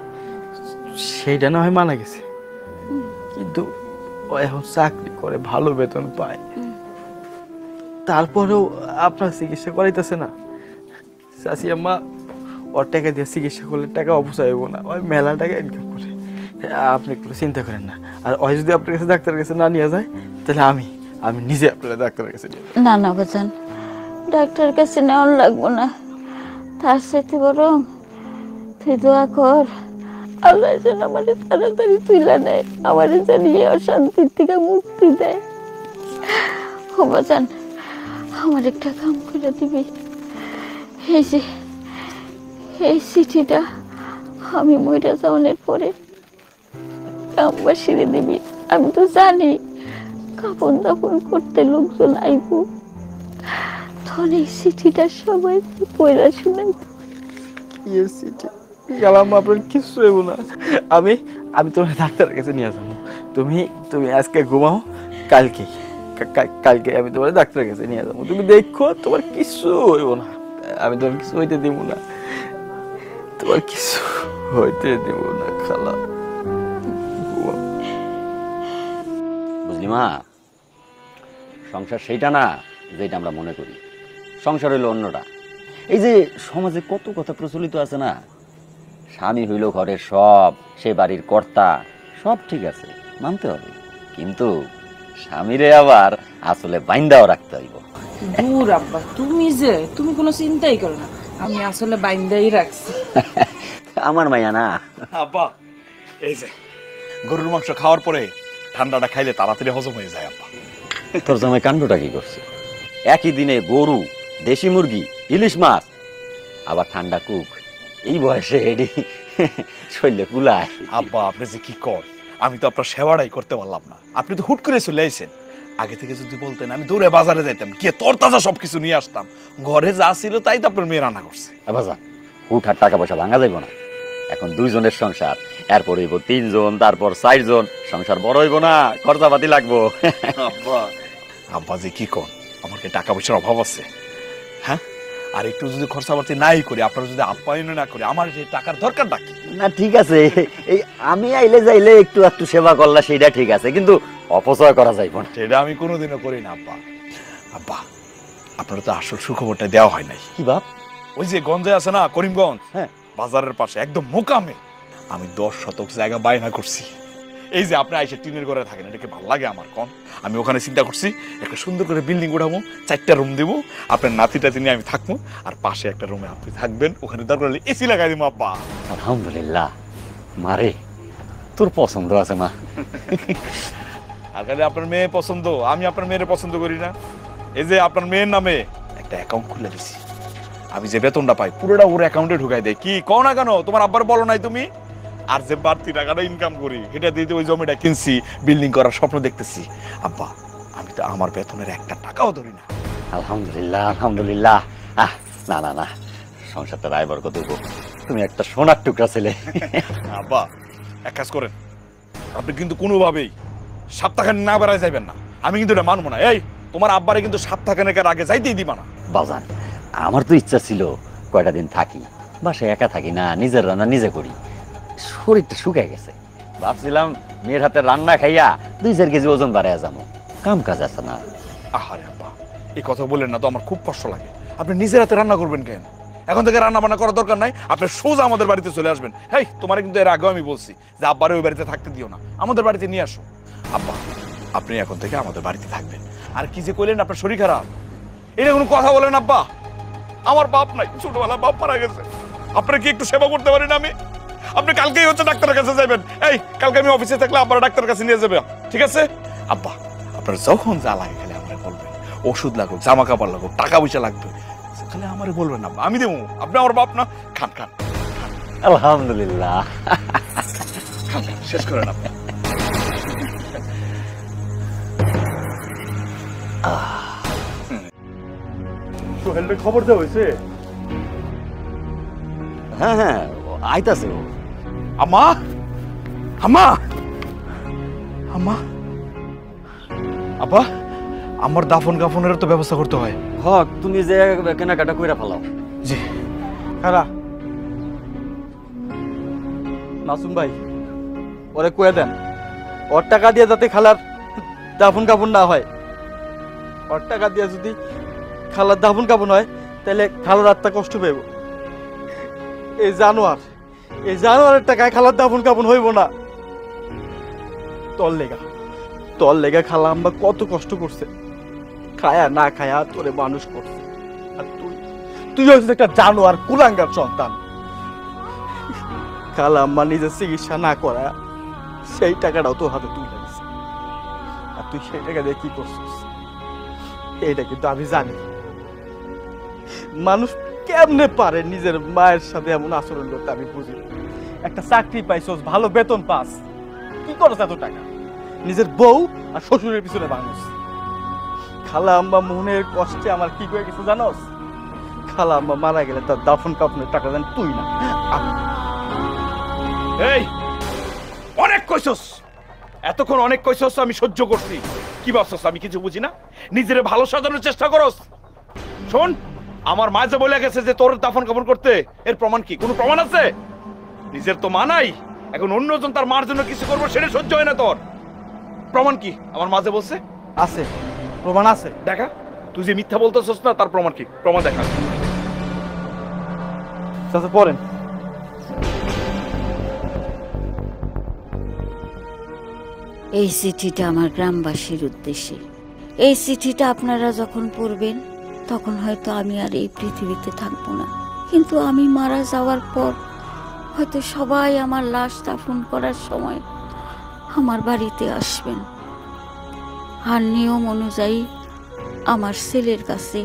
সেইটা না হয় মানা গেছে। কিন্তু ও এখন চাকরি করে, ভালো বেতন পায়, তারপরেও আপনার চিকিৎসা করাইতেছে না। চাচি আম্মা, ওর টাকা দিয়ে চিকিৎসা করলে টাকা অপচয় হইব না, ওই মেলা টাকা ইনকাম করে। আপনি একটু চিন্তা করেন না। আর ওই যদি আপনার কাছে ডাক্তারের কাছে না নিয়ে যায়, তাহলে আমি নিজে আপনার ডাক্তারের কাছে নিয়ে যাবো। না না বাজান, ডাক্তারের কাছে নেওয়ার লাগবো না। তার সাথে বরং তুই দোয়া কর, আল্লাহ যেন আমার তাড়াতাড়ি তুইলা নেয়, আমার জানিয়ে অশান্তির থেকে মুক্তি দেয়। ও বাজান, আমার একটা কাম করে দিবি। এই যে এই চিঠিটা আমি মইরা যাওয়ার পরে গ্রামবাসীরে দিবি। আমি তো জানি কাপন দাপন করতে লোকজন আইব, তখন এই চিঠিটা সবাই পড়া শুনাই। চিঠি গেলাম, আপনার কিছু হইব না। আমি তোমার ডাক্তারের কাছে নিয়ে যাবো। তুমি আজকে ঘুমাও, কালকে আমি তোমার ডাক্তারের কাছে নিয়ে যাবো। তুমি দেখো, তোমার কিছু হইব না। আমি তোমার কিছু হইতে দিব না, তোমার কিছু হইতে দিব না খালা। বুঝলি মা, সংসার সেইটা না যেটা আমরা মনে করি। সংসার হইলো অন্যটা। এই যে সমাজে কত কথা প্রচলিত আছে না, স্বামী হইল ঘরের সব, সে বাড়ির কর্তা, সব ঠিক আছে, মানতে হবে, কিন্তু স্বামীরে আবার আসলে বাইন্দাও রাখতে হইব। দূর আব্বা, তুমি কোনো চিন্তাই করো না, আমি আসলে বাইন্দাই রাখছি। আমার মাইয়া না। আব্বা, এই যে গরুর মাংস খাওয়ার পরে ঠান্ডাটা খাইলে তাড়াতাড়ি হজম হয়ে যায়। আব্বা, তোর জামাই কাণ্ডটা কি করছে? একই দিনে গরু, দেশি মুরগি, ইলিশ মাছ, আবার ঠান্ডা কুক, এই বয়সে এডি শরীরে কুলায়। আব্বা, আপনি যে কি কর, আমি তো আপনার সেবাটাই করতে পারলাম না। আপনি তো হুট করে চলে আইছেন। আগে থেকে যদি বলতেন আমি দূরে বাজারে যাইতাম, গিয়ে তরতাজা সবকিছু নিয়ে আসতাম। ঘরে যা ছিল তাই তো আপনার মেয়ে রান্না করছে। বাজা, হুটহাট টাকা পয়সা ভাঙা যাইব না। এখন 2 জনের সংসার, এরপর হইব 3 জন, তারপর 4 জন। সংসার বড় হইব না, খরচাপাতি লাগবো। আব্বা, আব্বা যে কি কর, আমার কি টাকা পয়সার অভাব আছে? হ্যাঁ, আর একটু যদি খরচাপাতি নাই করি, আপনারা যদি আপ্যায়ন না করি, আমার যে টাকার দরকারটা কি? না ঠিক আছে, এই আমি আইলে যাইলে একটু একটু সেবা করলা, সেইটা ঠিক আছে, কিন্তু অপচয় করা যাইব না। সেটা আমি কোনোদিনও করি না। আব্বা, আব্বা, আপনারা তো আসল সুখবরটা দেওয়া হয় নাই। কি বাপ? ওই যে গঞ্জে আছে না, করিমগঞ্জ, হ্যাঁ, বাজারের পাশে একদম মোকামে আমি 10 শতক জায়গা বায়না করছি। এই যে আপনি আইসে টিনের ঘরে থাকেন, এটাকে ভালো লাগে আমার কম? আমি ওখানে চিন্তা করছি একটা সুন্দর করে বিল্ডিং উঠাবো, 4টা রুম দেবো, আপনার নাতিটাতি নিয়ে আমি থাকবো, আর পাশে একটা রুমে আপনি থাকবেন, ওখানে দরকার হলে এসি লাগাই দিব আব্বা। আলহামদুলিল্লাহ মারে, তোর পছন্দ আছে মা। আর খালি আপনার মেয়ে পছন্দ, আমি আপনার মেয়ের পছন্দ করি না। এই যে আপনার মেয়ের নামে একটা অ্যাকাউন্ট খুলে দিছি, আমি যে বেতনটা পাই পুরোটা ওর অ্যাকাউন্টে ঢুকাই দেয়। কি কও না কেন? তোমার আব্বার বলো নাই তুমি? আর যে বাড়তি টাকাটা ইনকাম করি সেটা দিয়ে ওই জমিটা কিনছি, বিল্ডিং করার স্বপ্ন দেখতেছি। আব্বা আমি তো আমার বেতনের 1 টাকাও ধরি না। আলহামদুলিল্লাহ আলহামদুলিল্লাহ। না না না, সংসারটা রায় বরকত দেবো। তুমি একটা সোনার টুকরা ছেলে। আব্বা এক কাজ করেন, আপনি কিন্তু কোনোভাবেই সপ্তাহখানেক না বেড়ায় যাবেন না, আমি কিন্তু এটা মানবো না। এই তোমার আব্বারে কিন্তু সপ্তাহখানেকের আগে যাইতেই দিবা না। বাজান, আমার তো ইচ্ছা ছিল কয়টা দিন থাকি, বাসায় একা থাকি না, নিজের রান্না নিজে করি। শরীরটা শুকায় গেছে, ভাবছিলাম মেয়ের হাতে রান্না খাইয়া 2-4 কেজি ওজন বাড়াইয়া যাবো। কাম কাজ আছে না। আহারে আব্বা এই কথা বললেন না তো, আমার খুব কষ্ট লাগে। আপনি নিজের হাতে রান্না করবেন কেন? এখন থেকে রান্না বান্না করার দরকার নাই, আপনি সোজা আমাদের বাড়িতে চলে আসবেন। হেই তোমার কিন্তু এর আগেও আমি বলছি যে আব্বারে ওই বাড়িতে থাকতে দিও না, আমাদের বাড়িতে নিয়ে আসো। আব্বা আপনি এখন থেকে আমাদের বাড়িতে থাকবেন। আর কি যে কইলেন আপনার শরীর খারাপ, এটা কোনো কথা বলেন আব্বা? আমার বাপ নাই, ছোটবেলা বাপ মারা গেছে, আপনার কি একটু সেবা করতে পারেন আমি? আপনি কালকেই হচ্ছে ডাক্তারের কাছে যাবেন। এই কালকে আমি অফিসে থাকলে আব্বার ডাক্তারের কাছে নিয়ে যাবে, ঠিক আছে? আব্বা আপনার যখন যা লাগে খালি আমার বলবেন, ওষুধ লাগুক, জামা কাপড় লাগুক, টাকা পয়সা লাগবে, খালি আমারে বলবেন আব্বা, আমি দেবো। আপনি আমার বাপ না? খান খান আলহামদুলিল্লাহ। খান খান, শেষ করেন আপনি। সোহেলের খবর দেওয়া হয়েছে? হ্যাঁ হ্যাঁ, আইতাছে ও। আম্মা আম্মা আম্মা আব্বা আমার দাফন কাফনের তো ব্যবস্থা করতে হয়। হ, তুমি যে কেনাকাটা কইরা ফেলাও। জি খারা মাসুম ভাই, ওরে কয়ে দেন ওর টাকা দিয়ে যাতে খালার দাফন কাফন না হয়। ওর টাকা দিয়ে যদি খালার দাফন কাফন হয় তাহলে খালার আত্মা কষ্ট পাইব। এই জানোয়ারের টাকায় খালার দাফন কাফন হইব না। তোর লেগা খালা আম্মা কত কষ্ট করছে, খায়া না খায়া তোরে মানুষ করছে। আর তুই হচ্ছে একটা জানোয়ার, কুলাঙ্গার সন্তান। খালা আম্মা নিজের চিকিৎসা না করা সেই টাকাটাও তোর হাতে তুলে দিচ্ছে, আর তুই সেই টাকা দিয়ে কি করছিস এইটা কিন্তু আমি জানি। মানুষ কেমনে পারে নিজের মায়ের সাথে এমন আচরণ করতে আমি বুঝি। একটা চাকরি পাইছস, ভালো বেতন পাস, কি করছ এত টাকা? নিজের বউ আর শ্বশুরের পিছনে ভাঙস। খালা আম্মা মনের কষ্টে আমার কি করে কিছু জানোস? খালা আম্মা মারা গেলে তার দাফন কাফনের টাকা দেন তুই না আমি। এই অনেক কইছস, এতক্ষণ অনেক কইছস, আমি সহ্য করছি। কি ভাবছস আমি কিছু বুঝি না? নিজের ভালো সাজানোর চেষ্টা করস। শোন, আমার মা যে বলে গেছে যে তোর দাফন কাফন করতে, এর প্রমাণ কি? কোনো প্রমাণ আছে? নিজের তো মা নাই, এখন অন্যজন তার মার জন্য কিছু করবো সেটা সহ্য হয় না তোর। প্রমাণ কি? আমার মা যে বলছে আছে, প্রমাণ আছে। দেখা, তুই যে মিথ্যা বলতেছস না, তার প্রমাণ কি? প্রমাণ দেখা। চাচা পড়েন। এই চিঠিটা আমার গ্রামবাসীর উদ্দেশ্যে। এই চিঠিটা আপনারা যখন পড়বেন তখন হয়তো আমি আর এই পৃথিবীতে থাকবো না, কিন্তু আমি মারা যাওয়ার পর হয়তো সবাই আমার লাশ দাফন করার সময় আমার বাড়িতে আসবেন, আর নিয়ম অনুযায়ী আমার ছেলের কাছে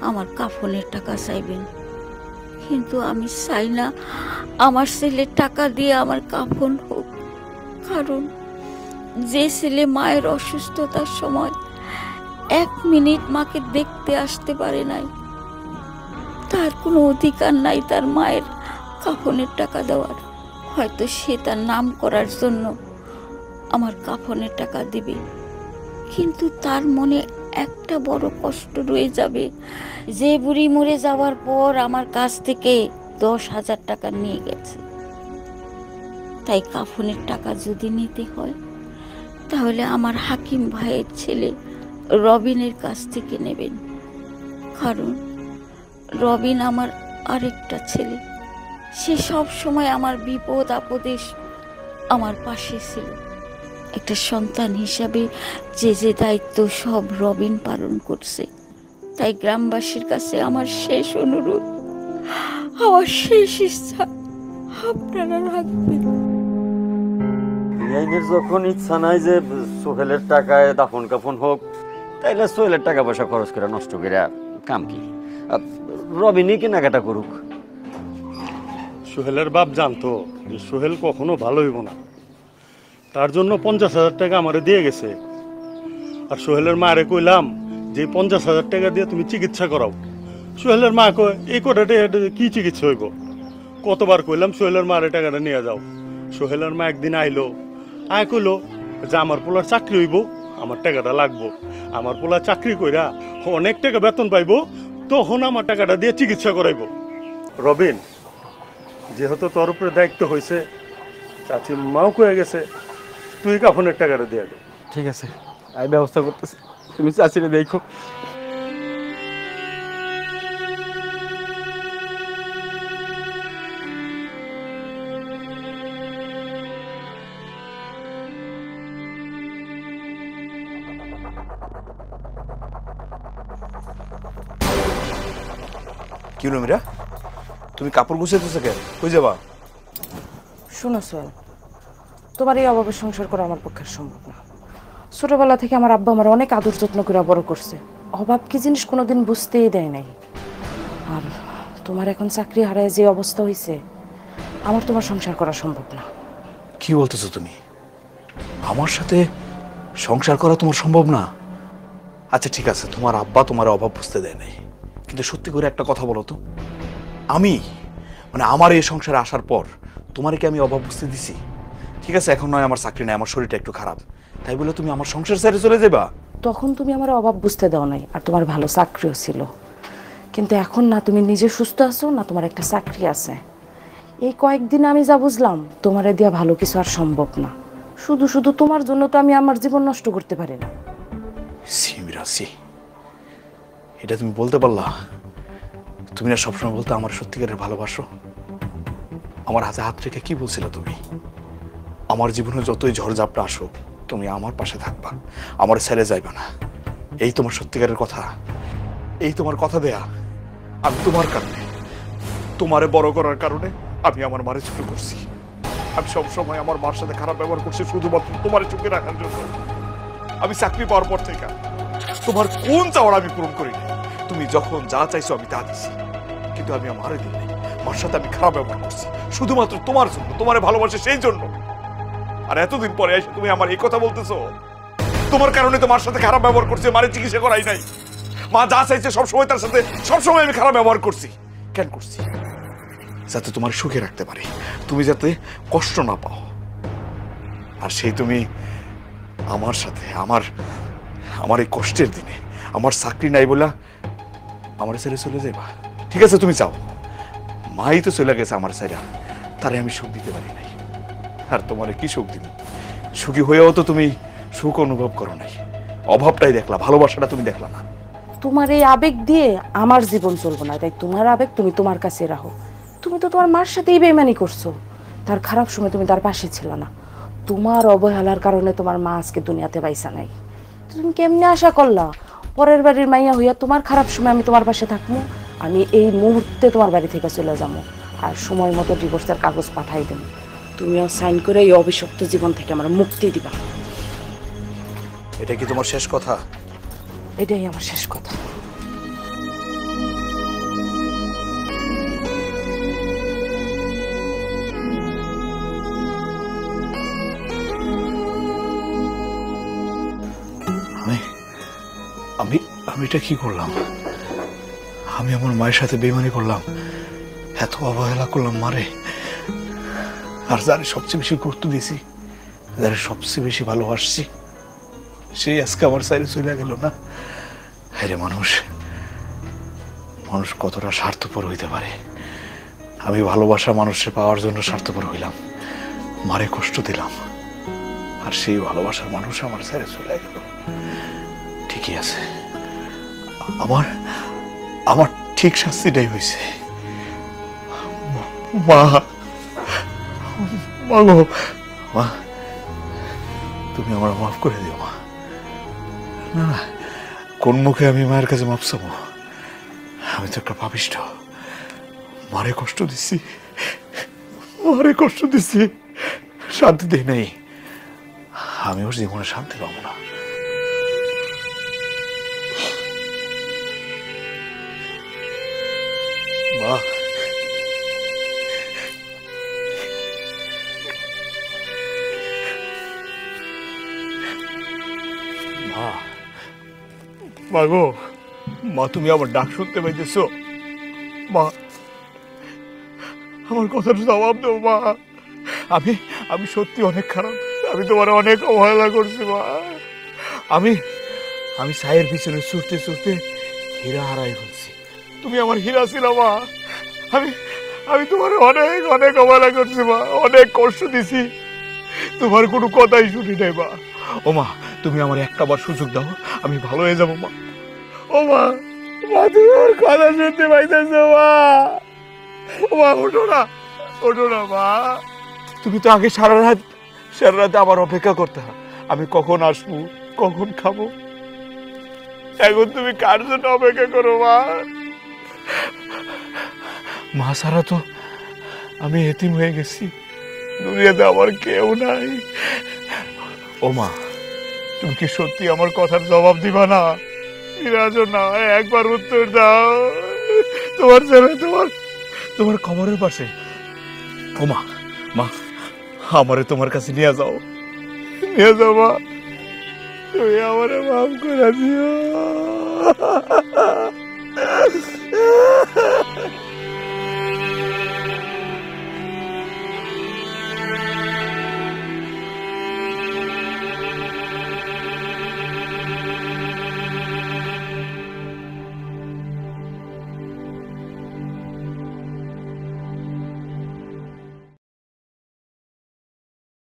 আমার কাফনের টাকা চাইবেন। কিন্তু আমি চাই না আমার ছেলের টাকা দিয়ে আমার কাফন হোক, কারণ যে ছেলে মায়ের অসুস্থতার সময় 1 মিনিট মাকে দেখতে আসতে পারে নাই, তার কোনো অধিকার নাই তার মায়ের কাফনের টাকা দেওয়ার। হয়তো সে তার নাম করার জন্য আমার কাফনের টাকা দিবে, কিন্তু তার মনে একটা বড় কষ্ট রয়ে যাবে যে বুড়ি মরে যাওয়ার পর আমার কাছ থেকে 10,000 টাকা নিয়ে গেছে। তাই কাফনের টাকা যদি নিতে হয় তাহলে আমার হাকিম ভাইয়ের ছেলে রবিনের কাছ থেকে নেবেন, কারণ রবিন আমার আরেকটা ছেলে। সে সব সময় আমার বিপদ আপদে আমার পাশে ছিল। একটা সন্তান হিসাবে যে যে দায়িত্ব সব রবিন পালন করছে। তাই গ্রামবাসীর কাছে আমার শেষ অনুরোধ, আমার শেষ ইচ্ছা আপনারা রাখবেন। বিআইনের যখন ইচ্ছা নাই যে সোহেলের টাকায় দাফন কাফন হোক, তাইলে সোহেলের টাকা পয়সা খরচ করে নষ্ট করে কাম কি? রবিনই কেনাকাটা করুক। সোহেলের বাপ জানতো যে সোহেল কখনো ভালো হইব না, তার জন্য 50,000 টাকা আমারে দিয়ে গেছে। আর সোহেলের মারে কইলাম যে 50,000 টাকা দিয়ে তুমি চিকিৎসা করাও। সোহেলের মা কয় এই কটা টাকা কি চিকিৎসা হইব? কতবার কইলাম সোহেলের মারে টাকাটা নিয়ে যাও। সোহেলের মা একদিন আইলো, কইলো যে আমার পোলার চাকরি হইব, আমার টাকাটা লাগবো। আমার পোলা চাকরি কইরা অনেক টাকা বেতন পাইবো, তখন আমার টাকাটা দিয়ে চিকিৎসা করাইব। রবিন, যেহেতু তোর উপরে দায়িত্ব হয়েছে, চাচি মাও কয়ে গেছে, তুই কাফনের টাকাটা দিয়ে দে। ঠিক আছে, আমি ব্যবস্থা করতেছি, তুমি চাচিরে দেখো। কি হলো মীরা, তুমি কাপড় গুছাইতেছো কেন? কই যাবা? শোনো সোহেল, তোমার এই অভাবের সংসার করা আমার পক্ষে সম্ভব না। ছোটবেলা থেকে আমার আব্বা আমার অনেক আদর যত্ন করে বড় করছে। অভাব কি জিনিস কোনোদিন বুঝতেই দেয় নাই। আর তোমার এখন চাকরি হারায় যে অবস্থা হয়েছে, আমার তোমার সংসার করা সম্ভব না। কি বলতেছো তুমি? আমার সাথে সংসার করা তোমার সম্ভব না? আচ্ছা ঠিক আছে, তোমার আব্বা তোমার অভাব বুঝতে দেয় নাই, কিন্তু সত্যি করে একটা কথা বলো তো, আমি মানে আমার এই সংসারে আসার পর তোমার কি আমি অভাব বুঝতে দিছি? ঠিক আছে, এখন নয় আমার চাকরি নাই, আমার শরীরটা একটু খারাপ, তাই বলে তুমি আমার সংসার ছেড়ে চলে যাবা? তখন তুমি আমার অভাব বুঝতে দাও নাই, আর তোমার ভালো চাকরিও ছিল। কিন্তু এখন না তুমি নিজে সুস্থ আছো, না তোমার একটা চাকরি আছে। এই কয়েকদিন আমি যা বুঝলাম, তোমারে দিয়া ভালো কিছু আর সম্ভব না। শুধু শুধু তোমার জন্য তো আমি আমার জীবন নষ্ট করতে পারি না। সিমরাসি, এটা তুমি বলতে পারলা? তুমি না সবসময় বলতে আমার সত্যিকারের ভালোবাসো। আমার হাতে হাত রেখে কি বলছিলে তুমি? আমার জীবনে যতই ঝড়ঝাপটা আসুক, তুমি আমার পাশে থাকবা, আমার ছেড়ে যাইবা না। এই তোমার সত্যিকারের কথা, এই তোমার কথা দেয়া। আমি তোমার কারণে, তোমারে বড় করার কারণে আমি আমার মারে ছোট করছি। আমি সবসময় আমার মার সাথে খারাপ ব্যবহার করছি শুধুমাত্র তোমার চোখে রাখার জন্য। আমি চাকরি পাওয়ার পর থেকে তোমার কোন চাওয়ার আমি পূরণ করিনি। তুমি যখন যা চাইছো আমি তা দিছি, কিন্তু আমি আমারে দিই নাই। মার সাথে আমি খারাপ ব্যবহার করছি শুধুমাত্র তোমার জন্য, তোমারে ভালোবাসে সেই জন্য। আর এতদিন পরে এসে তুমি আমার এই কথা বলতেছো? তোমার কারণে তো মার সাথে খারাপ ব্যবহার করছে, মারে চিকিৎসা করাই নাই। মা যা চাইছে সবসময় তার সাথে সবসময় আমি খারাপ ব্যবহার করছি। কেন করছি? যাতে তোমার সুখে রাখতে পারি, তুমি যাতে কষ্ট না পাও। আর সেই তুমি আমার সাথে আমার এই কষ্টের দিনে আমার চাকরি নাই বলে আমার ছেড়ে চলে যাইবা? ঠিক আছে, তুমি চাও, মাই তো চলে গেছে আমার ছেড়ে, তারে আমি সুখ দিতে পারি নাই। আর তোমার কি সুখ দিব? সুখী হয়েও তো তুমি সুখ অনুভব করো নাই, অভাবটাই দেখলা, ভালোবাসাটা তুমি দেখলা না। তোমার এই আবেগ দিয়ে আমার জীবন চলবো না, তাই তোমার আবেগ তুমি তোমার কাছে রাখো। তুমি তো তোমার মার সাথেই বেইমানি করছো, তার খারাপ সময় তুমি তার পাশে ছিল না। তোমার অবহেলার কারণে তোমার মা আজকে দুনিয়াতে পাইসা নাই। তুমি কেমনে আশা করলা পরের বাড়ির মাইয়া হইয়া তোমার খারাপ সময় আমি তোমার পাশে থাকবো? আমি এই মুহূর্তে তোমার বাড়ি থেকে চলে যাবো, আর সময় মতো ডিভোর্সের কাগজ পাঠাই দেবো। তুমিও সাইন করে এই অভিশপ্ত জীবন থেকে আমার মুক্তি দিবা। এটা কি তোমার শেষ কথা? এটাই আমার শেষ কথা। আমি আমি এটা কি করলাম? আমি আমার মায়ের সাথে বেইমানি করলাম, এত অবহেলা করলাম মারে। আর যারে সবচেয়ে বেশি গুরুত্ব দিয়েছি, যারে সবচেয়ে বেশি ভালোবাসছি, সেই আজকে আমার সাইডে চলে গেল না। হ্যাঁ, মানুষ কতটা স্বার্থপর হইতে পারে। আমি ভালোবাসা মানুষের পাওয়ার জন্য স্বার্থপর হইলাম, মারে কষ্ট দিলাম, আর সেই ভালোবাসার মানুষ আমার সাইডে চলে গেল। ঠিকই আছে, আমার ঠিক শাস্তিটাই হয়েছে। মা, মা গো, মা তুমি আমার মাফ করে দিও মা। না না, কোন মুখে আমি মায়ের কাছে মাপ চাবো? আমি তো একটা পাপিষ্ঠ, মারে কষ্ট দিচ্ছি, মারে কষ্ট দিচ্ছি, শান্তি দেই নাই। আমি ওর জীবনে শান্তি পাবো না। মা, মা, মা গো, মা তুমি আমার ডাক শুনতে পাইতেছো? মা, আমার কথার জবাব দাও মা। আমি আমি সত্যি অনেক খারাপ, আমি তোমার অনেক অবহেলা করছি মা। আমি আমি ছায়ের পিছনে ছুটতে ছুটতে হীরা হারাই ফেলছি। তুমি আমার হীরা ছিল মা। আমি আমি তোমার অনেক অনেক অবহেলা করছি মা, অনেক কষ্ট দিছি, তোমার কোনো কথাই শুনি নাই মা। ও মা, তুমি আমার একটা বার সুযোগ দাও, আমি ভালো হয়ে যাবো মা। ও মা, মা তুমি আমার কথা শুনতে পাইতেছো মা? ও মা, ওঠো না, ওঠো না মা। তুমি তো আগে সারা রাত আমার অপেক্ষা করতে, আমি কখন আসবো, কখন খাবো। এখন তুমি কার জন্য অপেক্ষা করো মা? মা ছাড়া তো আমি এতিম হয়ে গেছি, দুনিয়াতে আমার কেউ নাই। ও মা, তুমি কি সত্যি আমার কথার জবাব দিবা না? না, একবার উত্তর দাও। তোমার ছেলে তোমার কবরের পাশে। ও মা, মা আমারে তোমার কাছে নিয়ে যাও, নিয়ে যাও মা, তুমি আমারে মাফ করে দিও।